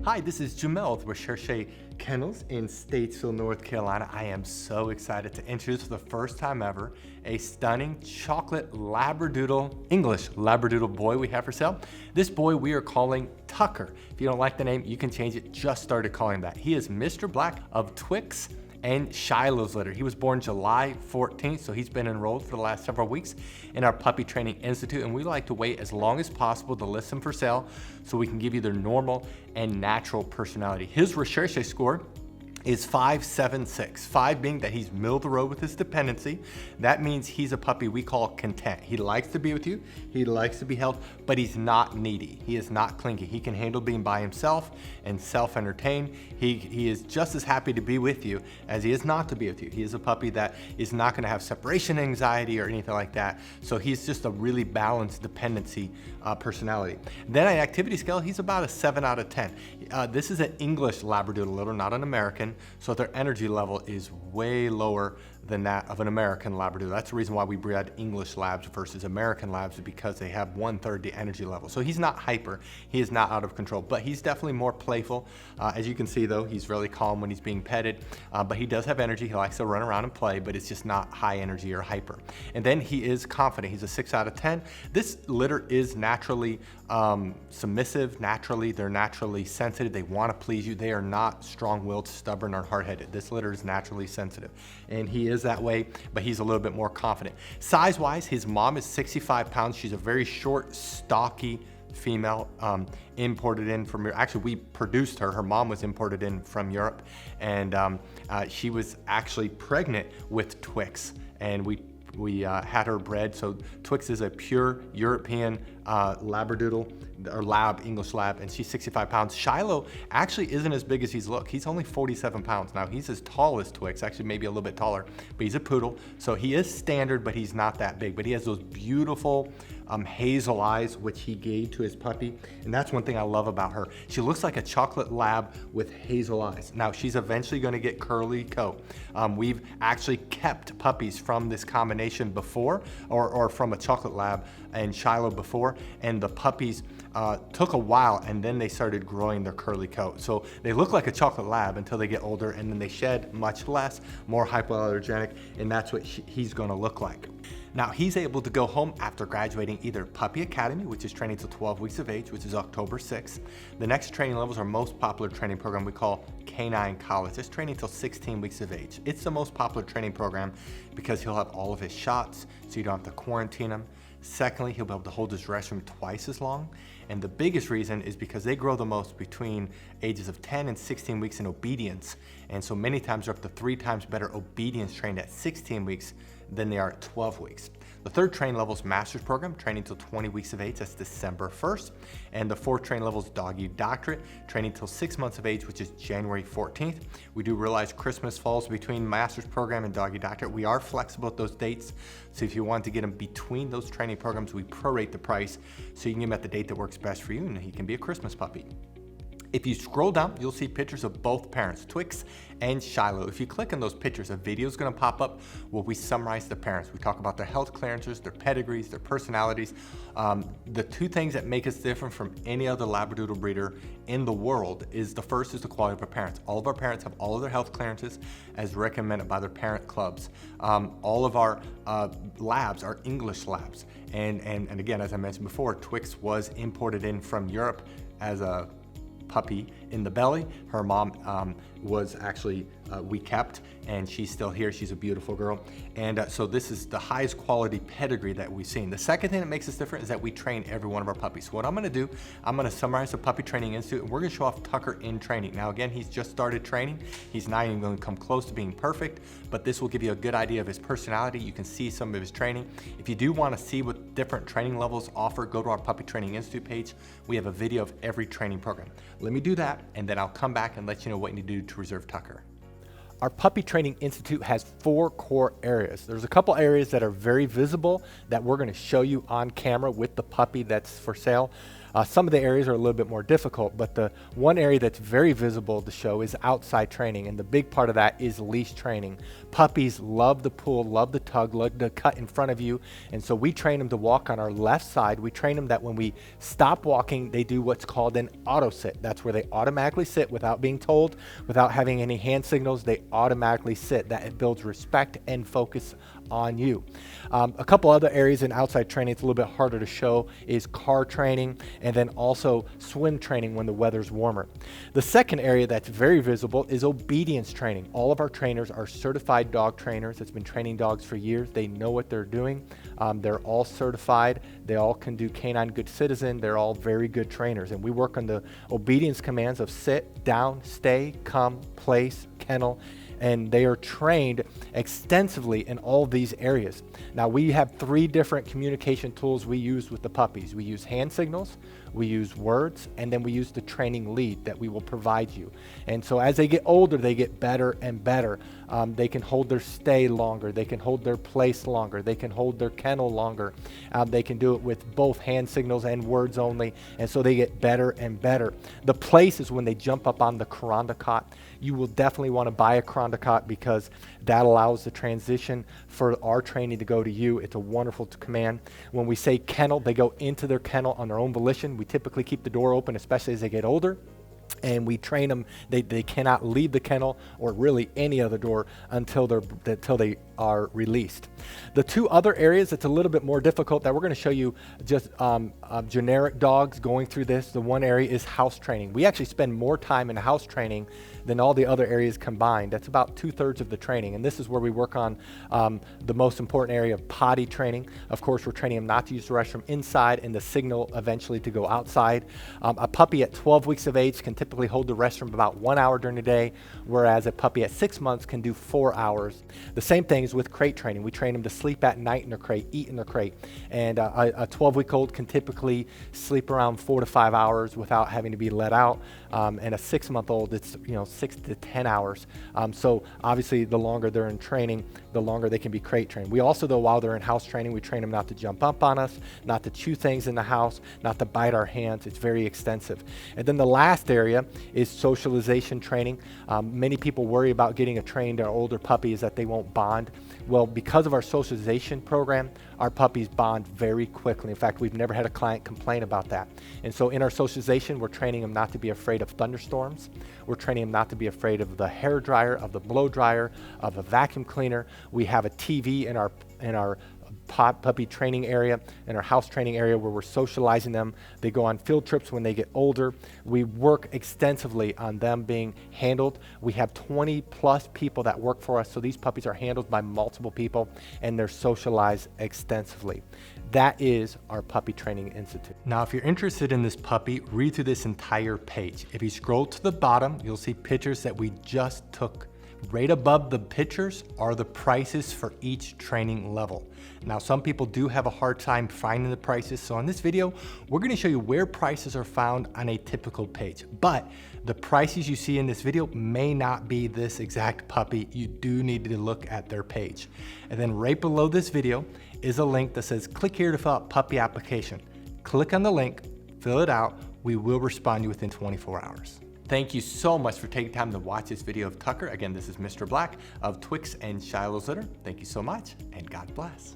Hi, this is Jamel with Recherche Kennels in Statesville, North Carolina. I am so excited to introduce for the first time ever a stunning chocolate Labradoodle, English Labradoodle boy we have for sale. This boy we are calling Tucker. If you don't like the name, you can change it. Just started calling that. He is Mr. Black of Twix and Shiloh's litter. He was born July 14th, so he's been enrolled for the last several weeks in our Puppy Training Institute, and we like to wait as long as possible to list them for sale so we can give you their normal and natural personality. His Recherche score is 576. 5 being that he's middle of the road with his dependency. That means he's a puppy we call content. He likes to be with you, he likes to be held, but he's not needy. He is not clingy. He can handle being by himself and self-entertain. He is just as happy to be with you as he is not to be with you. He is a puppy that is not gonna have separation anxiety or anything like that. So he's just a really balanced dependency personality. Then on activity scale, he's about a 7 out of 10. This is an English Labradoodle litter, not an American. So their energy level is way lower than that of an American Labradoodle. That's the reason why we bred English Labs versus American Labs, because they have 1/3 the energy level. So he's not hyper, he is not out of control, but he's definitely more playful. As you can see though, he's really calm when he's being petted, but he does have energy. He likes to run around and play, but it's just not high energy or hyper. And then he is confident. He's a 6 out of 10. This litter is naturally submissive. They're naturally sensitive. They want to please you. They are not strong-willed, stubborn, or hard-headed. This litter is naturally sensitive, and he is that way, but he's a little bit more confident. Size-wise, his mom is 65 pounds. She's a very short, stocky female, imported in from Europe. Actually, we produced her. Her mom was imported in from Europe, and she was actually pregnant with Twix, and we had her bred. So Twix is a pure European Labradoodle, or English Lab, and she's 65 pounds. Shiloh actually isn't as big as he's look. He's only 47 pounds. Now he's as tall as Twix, actually maybe a little bit taller, but he's a poodle. So he is standard, but he's not that big. But he has those beautiful hazel eyes, which he gave to his puppy. And that's one thing I love about her. She looks like a chocolate lab with hazel eyes. Now she's eventually gonna get curly coat. We've actually kept puppies from this combination before, or from a chocolate lab and Shiloh before, and the puppies took a while, and then they started growing their curly coat. So they look like a chocolate lab until they get older, and then they shed much less, more hypoallergenic, and that's what he's gonna look like. Now he's able to go home after graduating either Puppy Academy, which is training till 12 weeks of age, which is October 6th. The next training level is our most popular training program we call Canine College. It's training till 16 weeks of age. It's the most popular training program because he'll have all of his shots, so you don't have to quarantine him. Secondly, he'll be able to hold his restroom twice as long. And the biggest reason is because they grow the most between ages of 10 and 16 weeks in obedience. And so many times they're up to 3 times better obedience trained at 16 weeks than they are at 12 weeks. The third training level is Master's Program, training till 20 weeks of age, that's December 1st. And the fourth training level is Doggy Doctorate, training till 6 months of age, which is January 14th. We do realize Christmas falls between Master's Program and Doggy Doctorate. We are flexible at those dates, so if you want to get him between those training programs, we prorate the price so you can get him at the date that works best for you, and he can be a Christmas puppy. If you scroll down, you'll see pictures of both parents, Twix and Shiloh. If you click on those pictures, a video is gonna pop up where we summarize the parents. We talk about their health clearances, their pedigrees, their personalities. The 2 things that make us different from any other Labradoodle breeder in the world is, the first is the quality of our parents. All of our parents have all of their health clearances as recommended by their parent clubs. All of our labs are English labs. And again, as I mentioned before, Twix was imported in from Europe as a puppy in the belly. Her mom was actually we kept, and she's still here. She's a beautiful girl, and so this is the highest quality pedigree that we've seen. The second thing that makes us different is that we train every one of our puppies. So what I'm going to do, I'm going to summarize the Puppy Training Institute, and we're going to show off Tucker in training. Now again, he's just started training. He's not even going to come close to being perfect, but this will give you a good idea of his personality. You can see some of his training. If you do want to see what different training levels offer, go to our Puppy Training Institute page. We have a video of every training program. Let me do that, and then I'll come back and let you know what you need to do to reserve Tucker. Our Puppy Training Institute has 4 core areas. There's a couple areas that are very visible that we're going to show you on camera with the puppy that's for sale. Some of the areas are a little bit more difficult, but the one area that's very visible to show is outside training, and the big part of that is leash training. Puppies love the pull, love the tug, love to cut in front of you, and so we train them to walk on our left side. We train them that when we stop walking, they do what's called an auto sit. That's where they automatically sit without being told, without having any hand signals. They automatically sit. That it builds respect and focus on you. A couple other areas in outside training it's a little bit harder to show is car training, and then also swim training when the weather's warmer. The second area that's very visible is obedience training. All of our trainers are certified dog trainers that's been training dogs for years. They know what they're doing. They're all certified. They all can do Canine Good Citizen. They're all very good trainers, and we work on the obedience commands of sit, down, stay, come, place, kennel, and they are trained extensively in all these areas. Now we have 3 different communication tools we use with the puppies. We use hand signals, we use words, and then we use the training lead that we will provide you. And so as they get older, they get better and better. They can hold their stay longer, they can hold their place longer, they can hold their kennel longer. They can do it with both hand signals and words only, and so they get better and better. The place is when they jump up on the Kuranda cot. You will definitely want to buy a Kuranda cot because that allows the transition for our training to go to you. It's a wonderful command. When we say kennel, they go into their kennel on their own volition. We typically keep the door open, especially as they get older. And we train them, they cannot leave the kennel or really any other door until they are released. The 2 other areas that's a little bit more difficult that we're going to show you just generic dogs going through this. The one area is house training. We actually spend more time in house training than all the other areas combined. That's about 2/3 of the training, and this is where we work on the most important area of potty training. Of course, we're training them not to use the restroom inside and the signal eventually to go outside. A puppy at 12 weeks of age can typically hold the restroom about 1 hour during the day, whereas a puppy at 6 months can do 4 hours. The same thing is with crate training. We train them to sleep at night in their crate, eat in their crate, and a 12-week-old can typically sleep around 4 to 5 hours without having to be let out, and a 6-month-old, it's 6 to 10 hours. So obviously the longer they're in training, the longer they can be crate trained. We also, though, while they're in house training, we train them not to jump up on us, not to chew things in the house, not to bite our hands. It's very extensive. And then the last area is socialization training. Many people worry about getting a trained or older puppy is that they won't bond. Well, because of our socialization program, our puppies bond very quickly. In fact, we've never had a client complain about that. And so in our socialization, we're training them not to be afraid of thunderstorms. We're training them not to be afraid of the hair dryer, of the blow dryer, of a vacuum cleaner. We have a TV in our puppy training area, in our house training area, where we're socializing them. They go on field trips when they get older. We work extensively on them being handled. We have 20 plus people that work for us, so these puppies are handled by multiple people and they're socialized extensively. That is our Puppy Training Institute. Now, if you're interested in this puppy, read through this entire page. If you scroll to the bottom, you'll see pictures that we just took. Right above the pictures are the prices for each training level. Now, some people do have a hard time finding the prices, so in this video, we're going to show you where prices are found on a typical page. But the prices you see in this video may not be this exact puppy. You do need to look at their page. And then right below this video is a link that says, click here to fill out puppy application. Click on the link, fill it out. We will respond to you within 24 hours. Thank you so much for taking time to watch this video of Tucker. Again, this is Mr. Black of Twix and Shiloh's Litter. Thank you so much, and God bless.